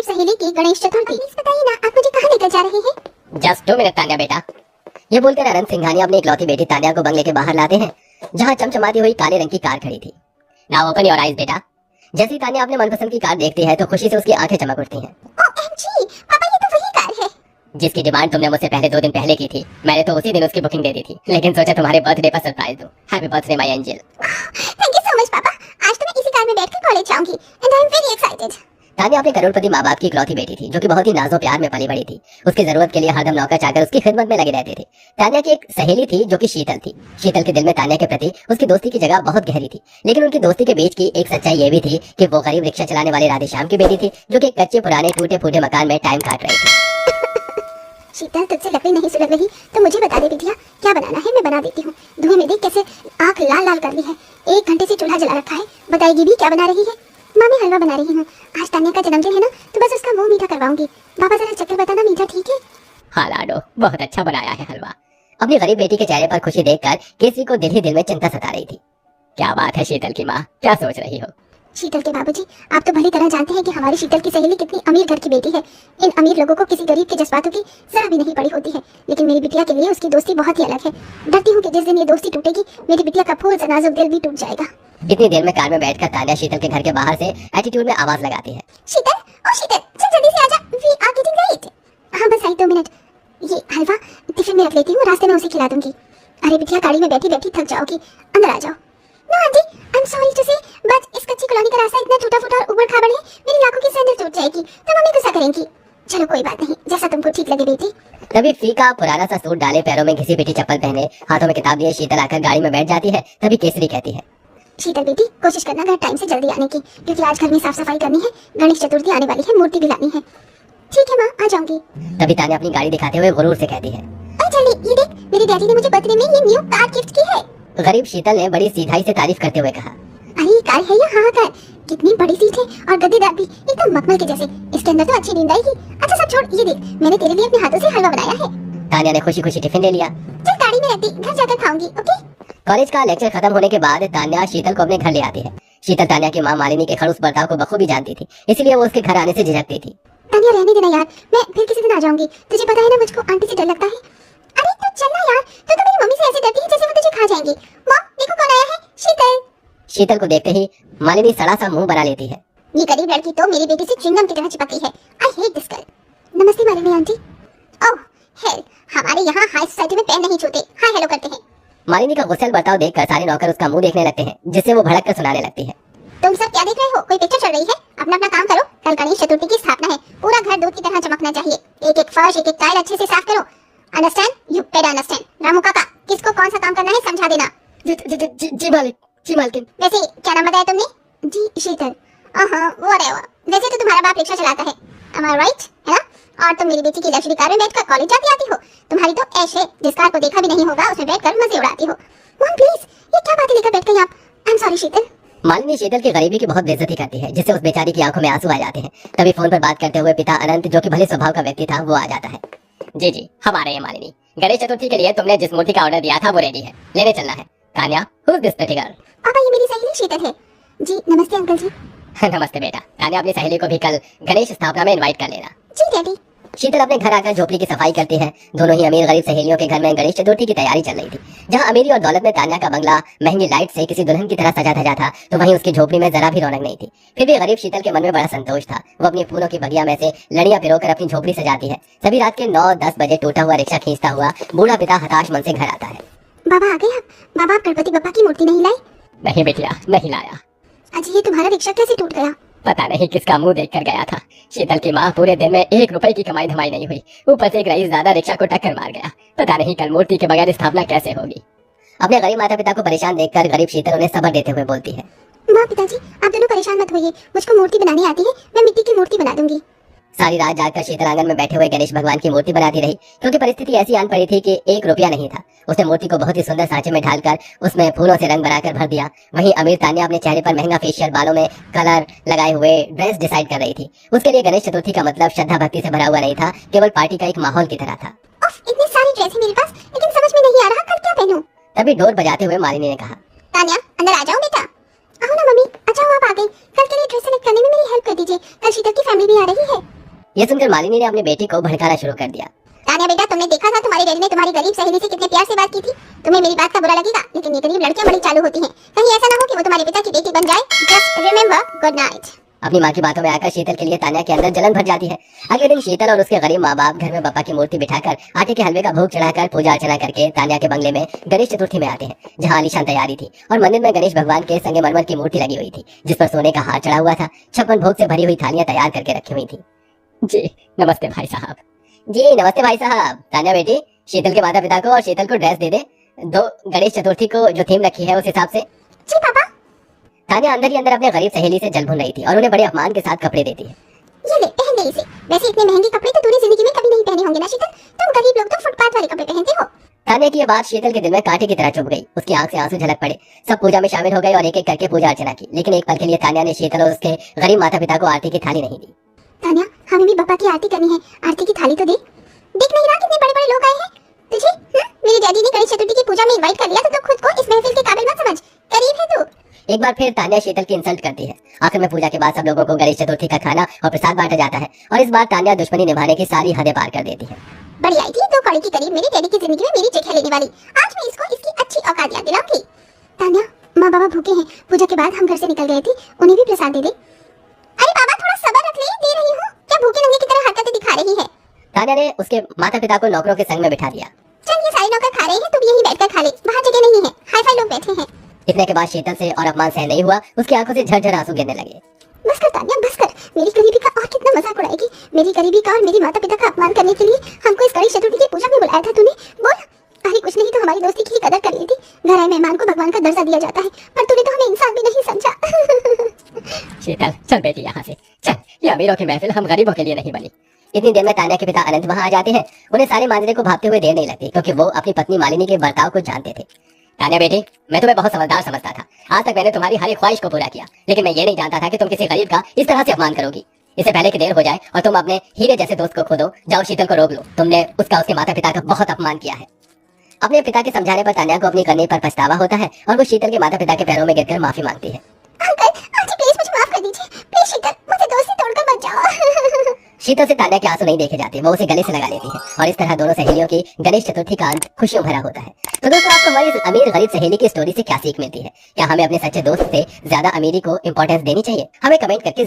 सहेली की गणेश चतुर्थी। प्लीज बताइए ना, आप मुझे कहाँ लेकर जा रहे हैं? जस्ट 2 मिनट तान्या बेटा। ये बोलकर अनंत सिंघानिया अपनी इकलौती बेटी तान्या को बंगले के बाहर लाते हैं, जहाँ चमचमाती हुई काले रंग की कार खड़ी थी। नाउ ओपन योर आईज बेटा। जैसे ही तान्या अपने मनपसंद की कार देखती है तो खुशी से उसकी आंखें चमक उठती हैं। OMG, पापा ये तो वही कार है जिसकी डिमांड तुमने मुझसे पहले 2 दिन पहले की थी। मैंने तो उसी दिन उसकी बुकिंग दे दी थी, लेकिन सोचा तुम्हारे बर्थडे पर सरप्राइज दूं। Happy birthday my angel. Thank you so much पापा। आज तो मैं इसी कार में बैठकर कॉलेज जाऊंगी and I am very excited. Tanya अपने करोड़पति माँ बाप की इकलौती बेटी थी, जो कि बहुत ही नाजो प्यार में पली बड़ी थी। उसकी जरूरत के लिए हरदम नौकर चाकर उसकी खिदमत में लगे रहते थे। तान्या की एक सहेली थी जो कि शीतल थी। शीतल के दिल में तान्या के प्रति उसकी दोस्ती की जगह बहुत गहरी थी, लेकिन उनकी दोस्ती के बीच की एक सच्चाई ये भी थी कि वो गरीब रिक्शा चलाने वाले राधेश्याम की बेटी थी, जो कि एक कच्चे पुराने टूटे फूटे मकान में टाइम काट रही थी। शीतल, तुझसे लकड़ी नहीं सुलग रही तो मुझे बता दे बिटिया, क्या बनाना है मैं बना देती हूँ। धुएं में देख कैसे आँख लाल लाल कर ली है। 1 घंटे से चूल्हा जला रखा है, बताएगी भी क्या बना रही है? मामी हलवा बना रही हूँ। आज तान्या का जन्मदिन है ना, तो बस उसका मुंह मीठा करवाऊंगी। पापा जरा चक्कर बताना मीठा, ठीक है? हाँ लाडो, बहुत अच्छा बनाया है हलवा। अपनी गरीब बेटी के चेहरे पर खुशी देखकर केसरी को दिल ही दिल में चिंता सता रही थी। क्या बात है शीतल की माँ, क्या सोच रही हो? शीतल के बाबूजी, आप तो भली तरह जानते हैं कि हमारी शीतल की सहेली कितनी अमीर घर की बेटी है। इन अमीर लोगों को किसी गरीब के जज्बातों की जरा भी नहीं पड़ी होती है, लेकिन मेरी बिटिया के लिए उसकी दोस्ती बहुत ही अलग है। डरती हूँ कि जिस दिन ये दोस्ती टूटेगी, मेरी बिटिया का फूल सा नाजुक दिल भी टूट जाएगा। इतनी देर में कार में बैठकर तान्या शीतल के घर के बाहर से एटीट्यूड में आवाज लगाती है। शीतल, ओ शीतल, चल जल्दी से आजा, वी आर गेटिंग लेट। हाँ बस आई 2 मिनट। ये हलवा टिफिन में रख लेती हूँ, रास्ते में उसे खिला दूंगी। अरे बिटिया, गाड़ी में बैठी बैठी थक जाओगी, अंदर आ जाओ। No aunty, I am sorry to say, but इस कच्ची कॉलोनी का रास्ता इतना टूटा फूटा और ऊबड़ खाबड़ है, मेरी लाखों की सैंडल टूट जाएगी तो मम्मी गुस्सा करेंगी। चलो कोई बात नहीं, जैसा तुमको ठीक लगे बेटी। तभी फीका पुराना सा सूट डाले, पैरों में घिसी पिटी चप्पल पहने, हाथों में किताब लिए शीतल आकर गाड़ी में बैठ जाती है। तभी केसरी कहती है, शीतल बेटी, कोशिश करना घर टाइम से जल्दी आने की, क्योंकि आज घर में साफ सफाई करनी है, गणेश चतुर्थी आने वाली है, मूर्ति भी लानी है। ठीक है माँ, आ जाऊंगी। तभी तान्या अपनी गाड़ी दिखाते हुए गुरूर से कहती है, अरे जल्दी, ये देख, मेरे डैडी ने मुझे बर्थडे में ये न्यू कार गिफ्ट की है। गरीब शीतल ने बड़ी सीधाई से तारीफ करते हुए कहा, अरे कार है या हाँ कार, कितनी बड़ी सीट है और गद्देदार भी, एकदम मखमल के जैसे। इसके अंदर तो अच्छी नींद आएगी। अच्छा सब छोड़, ये देख, मैंने तेरे लिए अपने हाथों से हलवा बनाया है। तान्या ने खुशी खुशी टिफिन ले लिया। चल गाड़ी में रख दी, घर जाकर खाऊंगी, ओके? कॉलेज का लेक्चर खत्म होने के बाद तान्या शीतल को अपने घर ले आती है। शीतल तान्या की माँ मालिनी के खड़ूस बर्ताव को बखूबी जानती थी, इसलिए वो उसके घर आने से झिझकती थी। तान्या रहने देना यार, मैं फिर किसी दिन आ जाऊंगी। तुझे पता है ना, मुझको आंटी से डर लगता है। अरे तू चलना यार, तू तो मेरी मम्मी से ऐसे डरती है जैसे वो तुझे खा जाएंगी। मॉम देखो कौन आया है, शीतल। शीतल को देखते ही मालिनी सड़ा सा मुंह बना लेती है। ये गरीब लड़की तो मेरी बेटी से च्युइंगम की तरह चिपक गई है। I hate this girl. नमस्ते मालिनी आंटी। ओह हेल, हमारे यहाँ हाई सोसाइटी में पैर नहीं छूते, हाय हेलो करते हैं। मालिनी का गुस्सैल बर्ताव देखकर सारे नौकर उसका मुंह देखने लगते हैं, जिससे वो भड़क कर सुनाने लगती है, तुम सब क्या देख रहे हो? कोई पिक्चर चल रही है? अपना अपना काम करो, कल गणेश चतुर्थी की स्थापना है, पूरा घर दूध की तरह चमकना चाहिए। एक एक फर्श, एक एक टाइल अच्छे से साफ करो। Understand? You paid understand. Ramu काका, किसको कौन सा काम करना है समझा देना। जी मालिक, जी मालकिन। वैसे क्या नाम बताया तुमने? जी शीतल। वैसे तो तुम्हारा बाप रिक्शा चलाता है, am I right? है ना? और तुम मेरी बेटी की लग्जरी कार में बैठकर कॉलेज जाती आती हो। तुम्हारी तो ऐश है, जिस कार को देखा भी नहीं होगा उसमें बैठकर मजे उड़ाती हो। मॉम प्लीज, ये क्या बातें लेकर बैठ गई आप? आई एम सॉरी शीतल। मालिनी शीतल की गरीबी की बहुत बेइज्जती करती है, जिससे उस बेचारी की आंखों में आंसू आ जाते हैं। तभी फोन पर बात करते हुए पिता अनंत, जो कि भले स्वभाव का व्यक्ति था, वो आ जाता है। जी हमारे यहाँ मालिनी, गणेश चतुर्थी के लिए तुमने जिस मूर्ति का ऑर्डर दिया था वो रेडी है, लेने चलना है। Tanya, who is this pretty girl? पापा ये मेरी सहेली शीतल है। जी नमस्ते अंकल जी। नमस्ते बेटा। तान्या अपनी सहेली को भी कल गणेश स्थापना में इनवाइट कर लेना। जी डैडी। शीतल अपने घर आकर झोपड़ी की सफाई करती है। दोनों ही अमीर गरीब सहेलियों के घर में गणेश चतुर्थी की तैयारी चल रही थी। जहां अमीरी और दौलत में तान्या का बंगला महंगी लाइट से किसी दुल्हन की तरह सजा धजा था, तो वहीं उसकी झोपड़ी में जरा भी रौनक नहीं थी। फिर भी गरीब शीतल के मन में बड़ा संतोष था। वो अपनी फूलों की बगिया में से लड़ियां पिरोकर अपनी झोपड़ी सजाती है। सभी रात के 9-10 बजे टूटा हुआ रिक्शा खींचता हुआ बूढ़ा पिता हताश मन से घर आता है। बाबा आ गए आप? बाबा आप गणपति बप्पा की मूर्ति नहीं लाई? नहीं बेटिया, नहीं लाया। अजी ये तुम्हारा रिक्शा कैसे टूट गया? पता नहीं किसका मुंह देखकर गया था। शीतल की माँ पूरे दिन में 1 रुपए की कमाई धमाई नहीं हुई, ऊपर से एक रईस ज्यादा रिक्शा को टक्कर मार गया। पता नहीं कल मूर्ति के बगैर स्थापना कैसे होगी। अपने गरीब माता पिता को परेशान देखकर गरीब शीतल उन्हें सब्र देते हुए बोलती है, माँ पिताजी आप दोनों परेशान मत होइए, मुझको मूर्ति बनानी आती है, मैं मिट्टी की मूर्ति बना दूंगी। सारी रात जागकर शीतल आंगन में बैठे हुए गणेश भगवान की मूर्ति बनाती रही, क्योंकि परिस्थिति ऐसी आन पड़ी थी कि 1 रुपया नहीं था। उसने मूर्ति को बहुत ही सुंदर सांचे में ढालकर उसमें फूलों से रंग बनाकर भर दिया। वहीं अमीर तान्या अपने चेहरे पर महंगा फेशियल, बालों में कलर लगाए हुए ड्रेस डिसाइड कर रही थी। उसके लिए गणेश चतुर्थी का मतलब श्रद्धा भक्ति से भरा हुआ नहीं था, केवल पार्टी का एक माहौल की तरह था। इतनी सारी ड्रेस है मेरे पास, लेकिन समझ में नहीं आ रहा कल क्या पहनूं। तभी ढोल बजाते हुए मालिनी ने कहा, तान्या अंदर आ जाओ बेटा। आओ ना मम्मी, अच्छा आप आ गई। कल के लिए ड्रेस सेलेक्ट करने में मेरी हेल्प कर दीजिए, कल शीतल की फैमिली भी आ रही है। ये सुनकर मालिनी ने अपनी बेटी को भड़काना शुरू कर दिया। तान्या बेटा, तुमने देखा था तुम्हारे डैडी ने तुम्हारी गरीब सहेली से कितने प्यार से बात की थी। तुम्हें मेरी बात का बुरा लगेगा, लेकिन ये गरीब लड़कियां बड़ी चालू होती हैं। कहीं ऐसा ना हो कि वो तुम्हारे पिता की बेटी बन जाए। Just remember, good night. अपनी माँ की बातों में आकर शीतल के लिए तान्या के अंदर जलन भर जाती है। अगले दिन शीतल और उसके गरीब माँ बाप घर में बप्पा की मूर्ति बिठाकर आटे के हलवे का भोग चढ़ाकर पूजा अर्चना करके तान्या के बंगले में गणेश चतुर्थी में आते हैं, जहाँ आलीशान तैयारी थी और मंदिर में गणेश भगवान के संगमरमर की मूर्ति लगी हुई थी, जिस पर सोने का हार चढ़ा हुआ था। 56 भोग से भरी हुई थालियां तैयार करके रखी हुई थी। जी नमस्ते भाई साहब। जी नमस्ते भाई साहब। तान्या बेटी, शीतल के माता पिता को और शीतल को ड्रेस दे दे, दो गणेश चतुर्थी को जो थीम रखी है उस हिसाब से। जी पापा। तान्या अंदर ही अंदर अपने गरीब सहेली से जल भून रही थी और उन्हें बड़े अपमान के साथ कपड़े देती है। ये ले, पहन ले इसे। वैसे इतने महंगे कपड़े तो तूने जिंदगी में कभी नहीं पहने होंगे ना शीतल। तुम गरीब लोग तो फुटपाथ वाले कपड़े पहनते हो। तान्या की ये बात शीतल के दिल में कांटे की तरह चुभ गई। उसकी आंख से आंसू झलक पड़े। सब पूजा में शामिल हो गए और एक एक करके पूजा अर्चना की, लेकिन एक पल के लिए तान्या ने शीतल और उसके गरीब माता पिता को आरती की थाली नहीं दी। तान्या, हमें भी बप्पा की आरती करनी है। आरती की थाली तो दे। देख नहीं रहा कितने बड़े बड़े लोग आए हैं तुझे? मेरे डैडी ने गणेश चतुर्थी की पूजा में इनवाइट कर लिया तो खुद को इस महफिल के काबिल मत समझ। गरीब है तू। एक बार फिर तान्या शीतल की इंसल्ट करती है। आखिर में पूजा के बाद सब लोगों को गणेश चतुर्थी का खाना और प्रसाद बांटा जाता है और इस बार तान्या दुश्मनी निभाने की सारी हदें पार कर देती है। बड़ी आई थी 2 कौड़ी की करीब मेरे डैडी की जिंदगी में मेरी जगह लेने वाली। आज मैं इसको इसकी अच्छी औकात याद दिलाऊंगी। तान्या, माँ बाबा भूखे हैं। पूजा के बाद हम घर से निकल गए थे, उन्हें भी प्रसाद दे दे। अरे बाबा, थोड़ा सब्र रख ले, दे रही हूँ। क्या भूखे नंगे की तरह हरकतें दिखा रही है? तान्या ने उसके माता पिता को नौकरों के संग में बिठा दिया। चल, ये सारे नौकर खा रहे हैं, तुम यहीं बैठकर खा ले। बाहर जगह नहीं है, हाई फाई लोग बैठे हैं। इतने के बाद शीतल से और अपमान सह नहीं हुआ, उसकी आंखों से झरझर आंसू गिरने लगे। बस कर तान्या, बस कर। मेरी गरीबी का और कितना मजाक उड़ाएगी? मेरी गरीबी का और मेरे माता पिता का अपमान करने के लिए हमको इस गणेश चतुर्थी की पूजा में बुलाया था तूने। बोल। अरे कुछ नहीं तो हमारी दोस्ती की कदर कर ली थी। घर आए मेहमान को भगवान का दर्जा दिया जाता है, पर तूने तो हमें इंसान भी नहीं समझा। शीतल चल बेटी यहाँ से चल, ये अमीरों की महफिल हम गरीबों के लिए नहीं बनी। इतनी देर में तान्या के पिता अनंत वहाँ आ जाते हैं। उन्हें सारे मांजरे को भागते हुए देर नहीं लगती, क्योंकि वो अपनी पत्नी मालिनी के बर्ताव को जानते थे। तान्या बेटी, मैं तुम्हें बहुत समझदार समझता था। आज तक मैंने तुम्हारी हर एक ख्वाहिश को पूरा किया, लेकिन मैं ये नहीं जानता था कि तुम किसी गरीब का इस तरह से अपमान करोगी। इससे पहले कि देर हो जाए और तुम अपने हीरे जैसे दोस्त को खो दो, जाओ शीतल को रोक लो। तुमने उसका उसके माता पिता का बहुत अपमान किया है। अपने पिता के समझाने पर तान्या को अपनी करनी पर पछतावा होता है और वो शीतल के माता पिता के पैरों में गिरकर माफी मांगती है। अंकल, आंटी प्लीज मुझे माफ कर दीजिए। प्लीज शीतल, मुझे दोस्ती तोड़कर मत जाओ। शीतल से तान्या के आंसू नहीं देखे जाते, वो उसे गले से लगा लेती है और इस तरह दोनों सहेलियों की गणेश चतुर्थी का अंत खुशियों भरा होता है। तो दोस्तों, आपको हमारी इस अमीर गरीब सहेली की स्टोरी से क्या सीख मिलती है? क्या हमें अपने सच्चे दोस्त से ज्यादा अमीरी को इंपॉर्टेंस देनी चाहिए? हमें कमेंट करके